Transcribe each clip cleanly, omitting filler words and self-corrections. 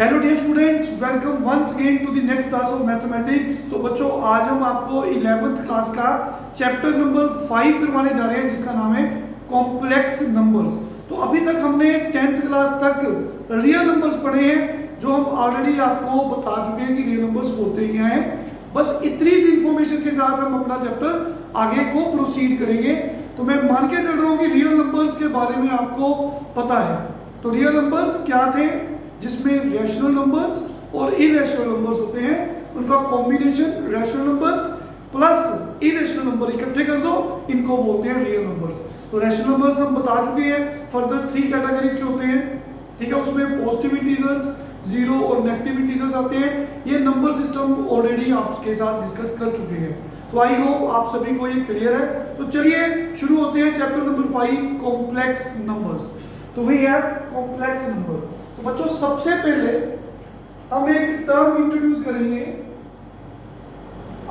Hello dear students, welcome once again to the next class of mathematics. तो बच्चों, आज हम आपको 11th क्लास का चैप्टर नंबर 5 करवाने जा रहे हैं, जिसका नाम है कॉम्प्लेक्स नंबर्स। तो अभी तक हमने 10th क्लास तक रियल नंबर्स पढ़े हैं, जो हम ऑलरेडी आपको बता चुके हैं कि रियल नंबर्स होते क्या हैं। बस इतनी सी इंफॉर्मेशन के साथ हम अपना चैप्टर आगे को प्रोसीड करेंगे। तो मैं मान के चल रहा हूँ कि रियल नंबर्स के बारे में आपको पता है। तो रियल नंबर्स क्या थे, जिसमें रैशनल नंबर्स और इरेशनल नंबर्स होते हैं, उनका combination rational numbers plus irrational number इकट्ठे कर दो, इनको बोलते हैं रियल नंबर्स। तो रैशनल नंबर्स हम बता चुके हैं, फर्दर 3 कैटेगरीज के होते हैं, ठीक है। उसमें पॉजिटिव इंटीजर्स, जीरो और नेगेटिव इंटीजर्स आते हैं। ये नंबर सिस्टम ऑलरेडी आपके साथ डिस्कस कर चुके हैं। तो आई होप आप सभी को ये क्लियर है। तो चलिए शुरू होते हैं चैप्टर नंबर 5 कॉम्प्लेक्स नंबर्स। तो वही है कॉम्प्लेक्स नंबर। तो बच्चों, सबसे पहले हम एक टर्म इंट्रोड्यूस करेंगे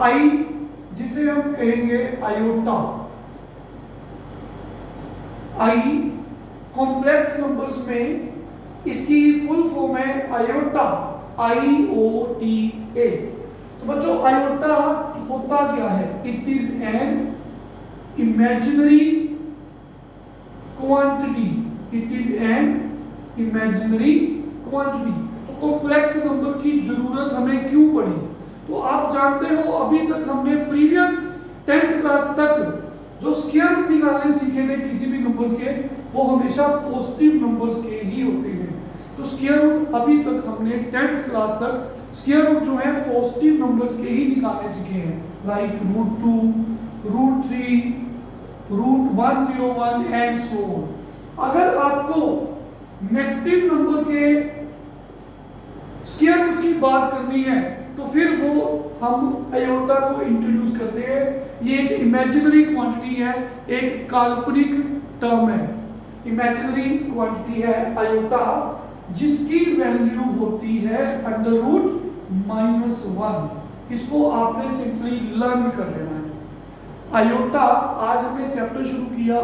आई, जिसे हम कहेंगे आयोटा। आई कॉम्प्लेक्स नंबर्स में इसकी फुल फॉर्म है आयोटा, IOTA। तो बच्चों, आयोटा होता क्या है? It is an imaginary quantity. It is an imaginary quantity. तो कॉम्प्लेक्स नंबर की जरूरत हमें क्यों पड़ी? तो आप जानते हो, अभी तक हमने प्रीवियस 10th क्लास तक जो स्क्वायर रूट निकालने सीखे थे किसी भी नंबर्स के, वो हमेशा पॉजिटिव नंबर्स के ही होते हैं। तो स्क्वायर रूट अभी तक हमने 10th क्लास तक स्क्वायर रूट जो है पॉजिटिव नंबर्स के ही निकालने सीखे हैं, लाइक √2, √3, √101 एंड सो ऑन। अगर आपको नेगेटिव नंबर के स्क्वायर रूट्स की बात करनी है, तो फिर वो हम आयोटा को इंट्रोड्यूस करते हैं। ये एक इमेजिनरी क्वांटिटी है, एक काल्पनिक टर्म है। इमेजिनरी क्वांटिटी है आयोटा, जिसकी वैल्यू होती है √-1। इसको आपने सिंपली लर्न कर लेना है। आयोटा, आज हमने चैप्टर शुरू किया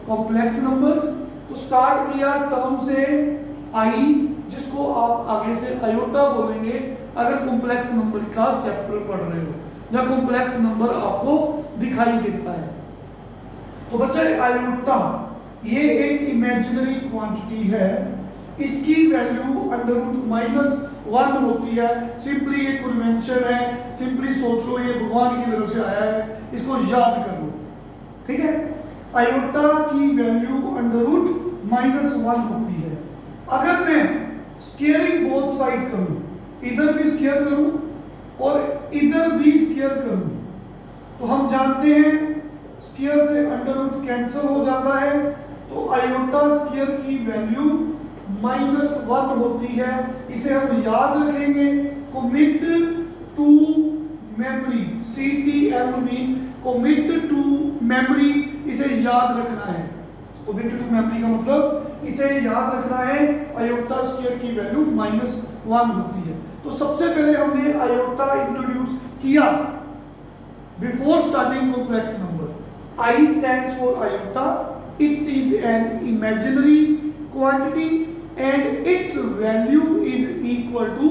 कॉम्प्लेक्स नंबर्स। तो स्टार्ट किया टर्म से आई, जिसको आप आगे से आयोटा बोलेंगे अगर कॉम्प्लेक्स नंबर का चैप्टर पढ़ रहे हो, या कॉम्प्लेक्स नंबर आपको दिखाई देता है। तो बच्चे, आयोटा ये एक इमेजिनरी क्वांटिटी है। इसकी वैल्यू √-1 होती है। सिंपली ये कन्वेंशन है, सिंपली सोच लो ये भगवान की तरफ से आया है, इसको याद कर लो, ठीक है। आयोटा की वैल्यू √-1 होती है। अगर मैं स्क्वेयरिंग बोथ साइड्स करूं, इधर भी स्क्वेयर करूं और इधर भी स्क्वेयर करूं, तो हम जानते हैं स्क्वेयर से अंडर कैंसिल हो जाता है। तो आयोटा स्क्वेयर की वैल्यू -1 होती है। इसे हम याद रखेंगे। Commit to memory, CTM mean commit to memory, इसे याद रखना है। कमिट टू मेमोरी का मतलब इसे याद रखना है। आयोटा स्क्वायर की वैल्यू -1 होती है। तो सबसे पहले हमने आयोटा इंट्रोड्यूस किया before starting complex number. I stands for iota. It is an imaginary quantity and its value is equal to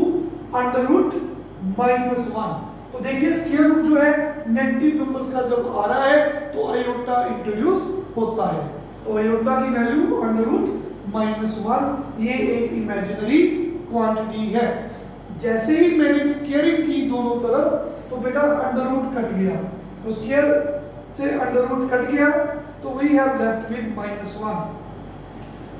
√-1। तो देखिए, स्क्वायर रूट जो है नेगेटिव नंबर्स का जब आ रहा है तो आयोटा इंट्रोड्यूस होता है। तो आयोटा की वैल्यू √-1, ये एक इमेजिनरी क्वांटिटी है। जैसे ही मैंने स्क्वायरिंग की दोनों तरफ, तो बेटा अंडर रूट कट गया, तो स्क्वायर से अंडर रूट कट गया, तो वी हैव लेफ्ट विद -1।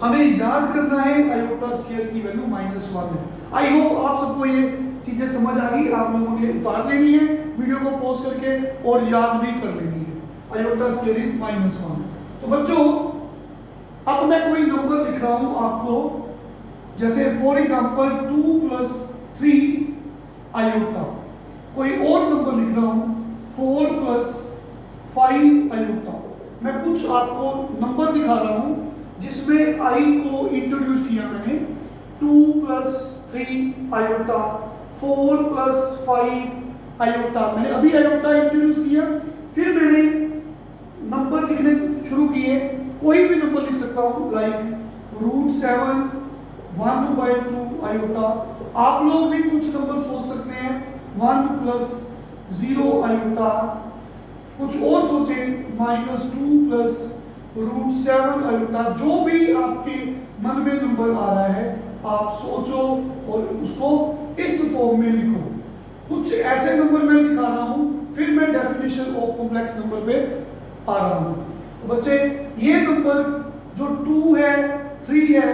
हमें याद करना है आयोटा स्क्वायर की वैल्यू -1 है। आई होप आप सबको ये चीजें समझ आ गई। आप लोगों ने उतार लेनी है वीडियो को पॉज करके और याद भी कर लेनी है। Iota square is -1। तो बच्चों, अब मैं कोई नंबर लिख रहा हूं आपको, जैसे फॉर एग्जांपल 2 + 3 आयोटा। कोई और नंबर लिख रहा हूं 4 + 5 आयोटा। मैं कुछ आपको नंबर दिखा रहा हूं जिसमें आई को इंट्रोड्यूस किया मैंने। 2 + 3 आयोटा, 4 + 5 आयोटा। मैंने अभी आयोटा इंट्रोड्यूस किया, फिर मैंने नंबर लिखने शुरू किए। कोई भी नंबर लिख सकता हूं, लाइक √7, 1/2 आयोटा। आप लोग भी कुछ नंबर सोच सकते हैं, 1 + 0 आयोटा, कुछ और सोचे -2 + √7 आयोटा। जो भी आपके मन में नंबर आ रहा है आप सोचो और उसको इस फॉर्म में लिखो। कुछ ऐसे नंबर मैं दिखा रहा हूं, फिर मैं डेफिनेशन ऑफ कॉम्प्लेक्स नंबर पे आ रहा हूं। तो बच्चे ये नंबर जो 2 है, 3 है,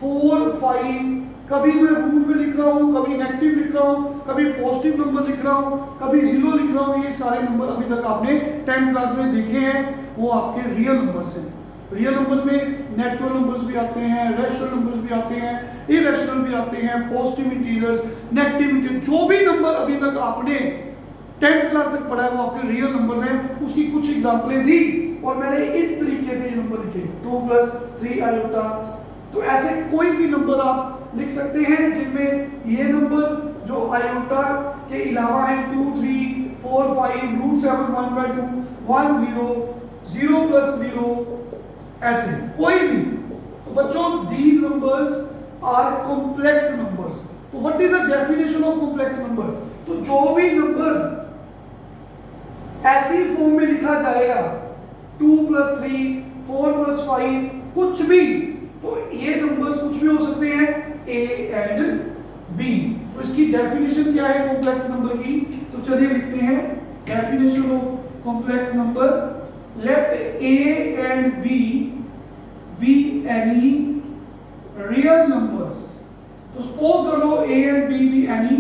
4, 5, कभी मैं रूट में लिख रहा हूँ, कभी नेगेटिव लिख रहा हूँ, कभी पॉजिटिव नंबर लिख रहा हूँ, कभी 0 लिख रहा हूँ। ये सारे नंबर अभी तक आपने 10th क्लास में देखे हैं, वो आपके रियल नंबर्स हैं। रियल नंबर में नेचुरल नंबर्स भी आते हैं, रैशनल नंबर्स भी आते हैं, इरेशनल भी आते हैं, पॉजिटिव इंटीजर्स, नेगेटिव इंटीजर्स। जो भी नंबर अभी तक आपने 10th क्लास तक पढ़ा है वो आपके रियल नंबर्स हैं। उसकी कुछ एग्जांपलें दी और मैंने इस तरीके से ये नंबर लिखे, 2 + 3 आयोटा। तो ऐसे कोई भी नंबर आप लिख सकते हैं जिनमें ये नंबर जो आयोटा के अलावा है 2, 3, 4, 5, √7, 1/2, 1, 0, 0 + 0, ऐसे कोई भी। तो बच्चों these numbers are complex numbers. तो what is the definition of complex number? तो जो भी नंबर ऐसी फॉर्म में लिखा जाएगा 2 + 3, 4 + 5, कुछ भी, तो ये नंबर्स कुछ भी हो सकते हैं, A and B। तो इसकी डेफिनेशन क्या है कॉम्प्लेक्स नंबर की? तो चलिए लिखते हैं definition of complex number. Let A and B be any real numbers। तो सपोज कर लो A and B be any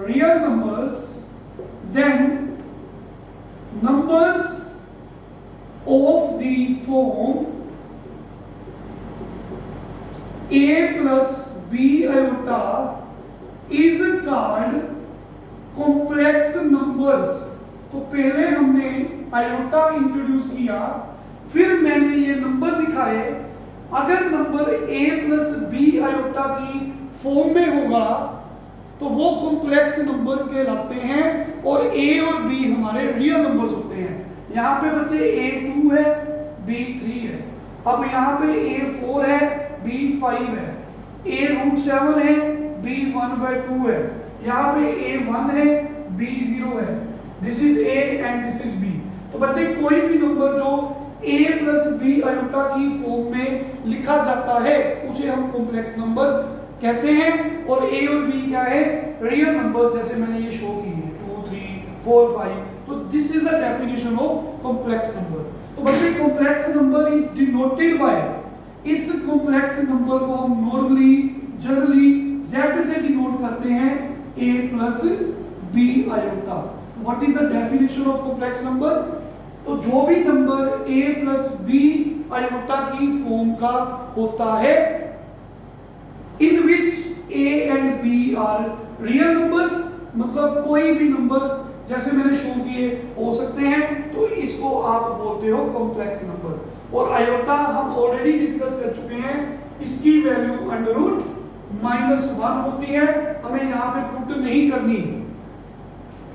real numbers, then numbers of the form A + B iota is called complex numbers। तो पहले हमने iota introduce किया, फिर मैंने ये नंबर दिखाए। अगर नंबर A + B आयोटा की फॉर्म में होगा तो वो कॉम्प्लेक्स नंबर कहलाते हैं और A और B हमारे रियल नंबर्स होते हैं। यहाँ पे बच्चे A 2 है, B 3 है। अब यहाँ पे A 4 है, B 5 है, A √7 है, B 1/2 है, यहाँ पे A 1 है, B 0 है। This is A and this is B। तो बच्चे कोई भी नंबर जो A + B आयोटा की फॉर्म में लिखा जाता है उसे हम कॉम्प्लेक्स नंबर कहते हैं। और A और B क्या है? रियल नंबर, जैसे मैंने ये शो की है 2, 3, 4, 5। तो this is the definition of complex number. तो बच्चे complex number is denoted by, इस कॉम्प्लेक्स नंबर को हम नॉर्मली जनरली Z से डिनोट करते हैं, A + B iota. What is the definition of complex number? तो जो भी नंबर A + B आयोटा की फॉर्म का होता है, in which A and B are real numbers, मतलब कोई भी नंबर जैसे मैंने शो किए हो सकते हैं, तो इसको आप बोलते हो कॉम्प्लेक्स नंबर। और आयोटा हम ऑलरेडी डिस्कस कर चुके हैं, इसकी वैल्यू √-1 होती है। हमें यहाँ पे पुट नहीं करनी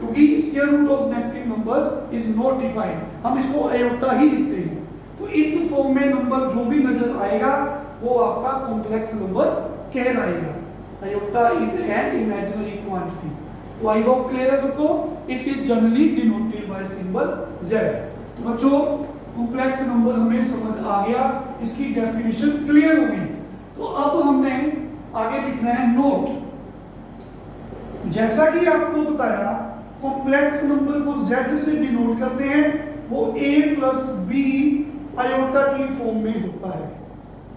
क्योंकि square root of negative number is not defined, हम इसको आयोटा ही लिखते हैं। तो इस फॉर्म में नंबर जो भी नजर आएगा वो आपका कॉम्प्लेक्स नंबर कहलाएगा। Iota is an imaginary quantity. तो आई होप क्लियर है सबको। It is generally denoted by symbol Z। तो बच्चों कॉम्प्लेक्स नंबर हमें समझ आ गया, इसकी डेफिनेशन क्लियर हो गई। तो अब हमने आगे लिखना है नोट। जैसा कि आपको बताया कॉम्प्लेक्स नंबर को Z से डिनोट करते हैं, वो A + B आयोटा की फॉर्म में होता है।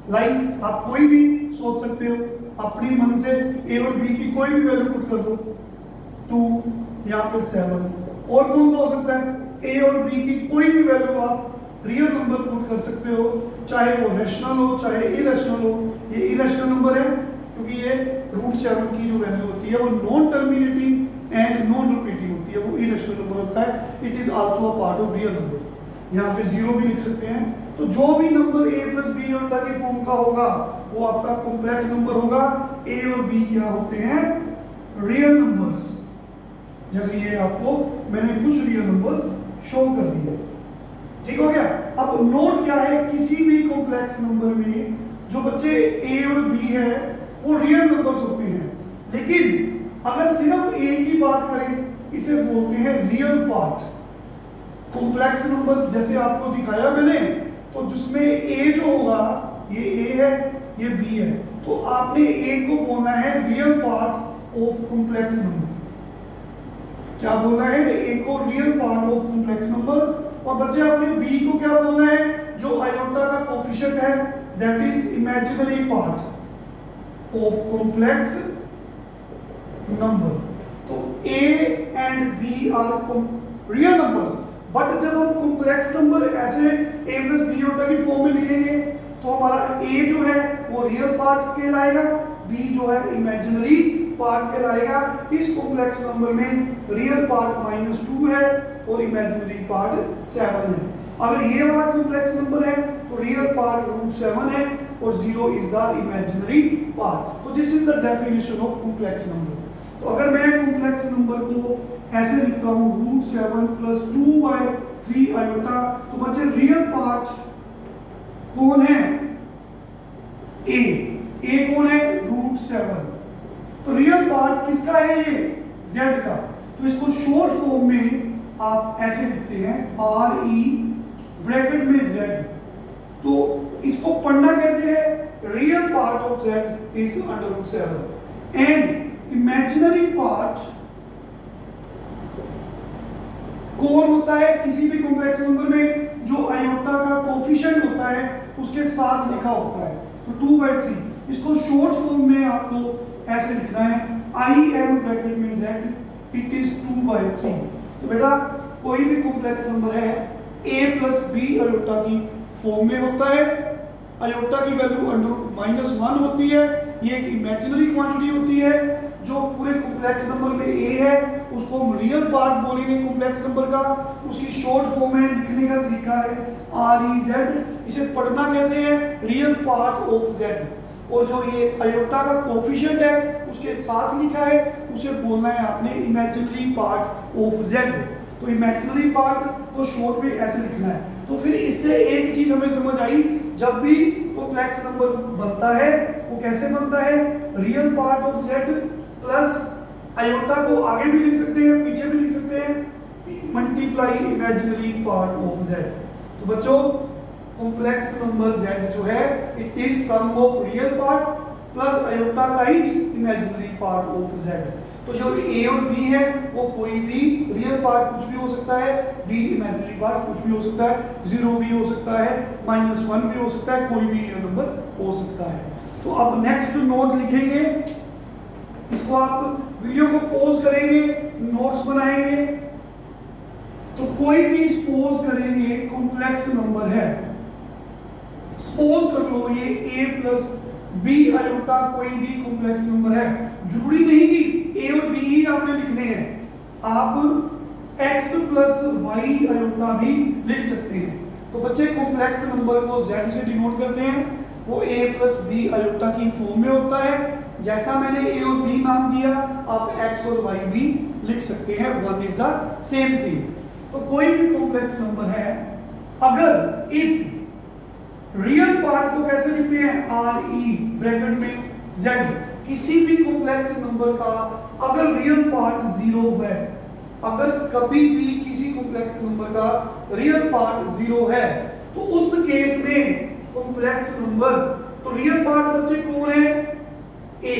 लाइक आप कोई भी सोच सकते हो, अपनी मन से A और B की कोई भी वैल्यू पुट कर दो, 2 यहाँ पे 7। और कौन सा हो सकता है? A और B की कोई भी वैल्यू आप रियल नंबर पुट कर सकते हो, चाहे वो रैशनल हो चाहे इरेशनल हो। ये इरेशनल नंबर है क्योंकि ये √7 की जो वैल्यू होती है वो non terminating and non repeating होती है, वो इरेशनल नंबर होता है। It is also a part of real number. यहाँ पे 0 भी लिख सकते हैं। तो जो भी नंबर A + B आयोटा की फॉर्म का होगा वो आपका कॉम्प्लेक्स नंबर होगा। A और B क्या होते हैं? Real numbers. जैसे ये आपको मैंने कुछ रियल नंबर्स शो कर दिए, ठीक हो गया। अब नोट क्या है? किसी भी कॉम्प्लेक्स नंबर में जो बच्चे ए और बी है वो रियल नंबर्स होते हैं, लेकिन अगर सिर्फ ए की बात करें इसे बोलते हैं रियल पार्ट। कॉम्प्लेक्स नंबर जैसे आपको दिखाया मैंने, तो जिसमें ए जो होगा ये ए है ये बी है, तो आपने ए को बोलना है real part of complex number. क्या बोलना है? ए को real part of complex number. और बच्चे आपने बी को क्या बोलना है? जो आयोटा का कोफिशिएंट है that is imaginary part of complex number. तो A and B are real numbers, but जब हम कॉम्प्लेक्स नंबर ऐसे ए प्लस बी आयोटा की फॉर्म में लिखेंगे तो हमारा ए जो है वो रियल पार्ट कहलाएगा, बी जो है इमेजिनरी पार्ट कहलाएगा। इस कॉम्प्लेक्स नंबर में रियल पार्ट -2 है और इमेजिनरी पार्ट 7 है। अगर ये वाला कॉम्प्लेक्स नंबर है तो रियल पार्ट √7 है और 0 इज द इमेजिनरी पार्ट। तो this is the definition of complex number. तो अगर मैं कॉम्प्लेक्स नंबर को ऐसे लिखता हूँ √7 + 2/3 आयोटा, तो बच्चे रियल पार्ट कौन है? ए कौन है? √7। तो रियल पार्ट किसका है? ये z का। तो इसको शॉर्ट फॉर्म में आप ऐसे लिखते हैं RE ब्रैकेट में z। तो इसको पढ़ना कैसे है? Real part of z is √7 and imaginary part कौन होता है? किसी भी कॉम्प्लेक्स नंबर में जो आयोटा का कोफिशिएंट होता है उसके साथ लिखा होता है। तो 2/3 इसको शॉर्ट फॉर्म में आपको ऐसे लिखना है IM ब्रैकेट में z इट इज 2/3। तो बेटा कोई भी कॉम्प्लेक्स नंबर है a + b आयोटा की फॉर्म में होता है। आयोटा की वैल्यू √-1 होती है, ये एक इमेजिनरी क्वांटिटी होती है। जो पूरे कॉम्प्लेक्स नंबर में a है उसको हम रियल पार्ट बोलेंगे कॉम्प्लेक्स नंबर का। उसकी शॉर्ट फॉर्म में लिखने का तरीका है REZ। इसे पढ़ना कैसे है? Real part of z। और जो ये आयोटा का कोफिशिएंट है उसके साथ लिखा है उसे बोलना है आपने इमेजिनरी पार्ट ऑफ z। तो इमेजिनरी पार्ट को शॉर्ट में ऐसे लिखना है। तो फिर इससे एक चीज हमें समझ आई, जब भी कॉम्प्लेक्स नंबर बनता है वो कैसे बनता है? Real part of z plus iota को आगे भी लिख सकते हैं पीछे भी लिख सकते हैं multiply imaginary part of z। तो बच्चों कॉम्प्लेक्स नंबर z जो है it is sum of real part plus iota times imaginary part of z। तो जो a और b है वो कोई भी रियल पार्ट कुछ भी हो सकता है, b इमेजिनरी पार्ट कुछ भी हो सकता है, 0 भी हो सकता है, -1 भी हो सकता है, कोई भी रियल नंबर हो सकता है। तो अब नेक्स्ट नोट लिखेंगे, इसको आप वीडियो को पॉज करेंगे, नोट्स बनाएंगे। तो कोई भी सपोज करेंगे कॉम्प्लेक्स नंबर है, सपोज कर लो ये a + b आयोटा कोई भी कॉम्प्लेक्स नंबर है। जरूरी नहीं कि a और b ही आपने लिखने हैं, आप x + y आयोटा भी लिख सकते हैं। तो बच्चे कॉम्प्लेक्स नंबर को z से डिनोट करते हैं, वो a + b आयोटा की फॉर्म में होता है। जैसा मैंने a और b नाम दिया आप x और y भी लिख सकते हैं, one is the same thing. तो कोई भी कॉम्प्लेक्स नंबर है, अगर इफ रियल पार्ट को कैसे लिखते हैं? RE ब्रैकेट में z। किसी भी कॉम्प्लेक्स नंबर का अगर रियल पार्ट 0 है, अगर कभी भी किसी कॉम्प्लेक्स नंबर का रियल पार्ट 0 है, तो उस केस में कॉम्प्लेक्स नंबर, तो रियल पार्ट बच्चे कौन है? a।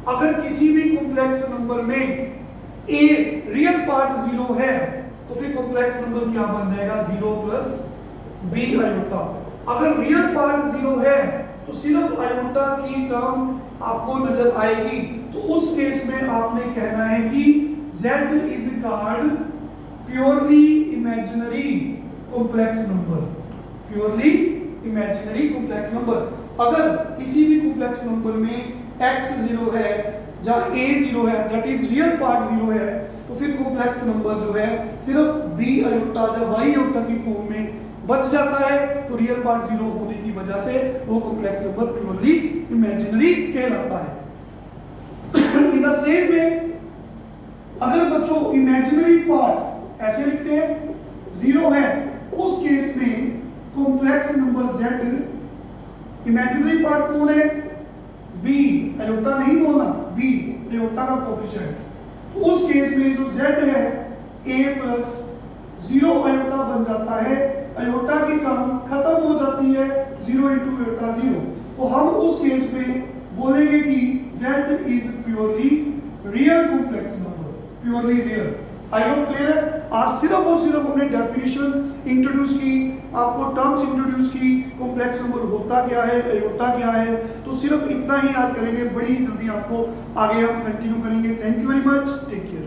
अगर किसी भी कॉम्प्लेक्स नंबर में a रियल पार्ट 0 है तो फिर कॉम्प्लेक्स नंबर क्या बन जाएगा? 0 + b आयोटा। अगर रियल पार्ट 0 है तो सिर्फ आयोटा की टर्म आपको नजर आएगी, तो उस केस में आपने कहना है कि z is called purely imaginary complex number. Purely imaginary complex number. अगर किसी भी कॉम्प्लेक्स नंबर में x 0 है जहां a 0 है, दैट इज रियल पार्ट 0 है, तो फिर कॉम्प्लेक्स नंबर जो है सिर्फ b आयोटा या y आयोटा की फॉर्म में बच जाता है। तो रियल पार्ट 0 होने की वजह से वो कॉम्प्लेक्स नंबर प्योरली इमेजिनरी कहलाता है। इन द सेम वे अगर बच्चों इमेजिनरी पार्ट ऐसे लिखते हैं 0 है, उस केस में complex number z imaginary part कौन है? बी, आयोटा नहीं बोलना, बी आयोटा का कोफिशिएंट। तो उस केस में जो z है a प्लस 0 आयोटा बन जाता है, आयोटा की टर्म खत्म हो जाती है 0 इंटू आयोटा 0। तो हम उस केस में बोलेंगे कि z is purely real complex number, purely real. I hope clear है। आज सिर्फ और सिर्फ हमने डेफिनेशन इंट्रोड्यूस की, आपको टर्म्स इंट्रोड्यूस की, कॉम्प्लेक्स नंबर होता क्या है, आयोटा क्या है, तो सिर्फ इतना ही आज करेंगे। बड़ी जल्दी आपको आगे हम कंटिन्यू करेंगे। Thank you very much, take care.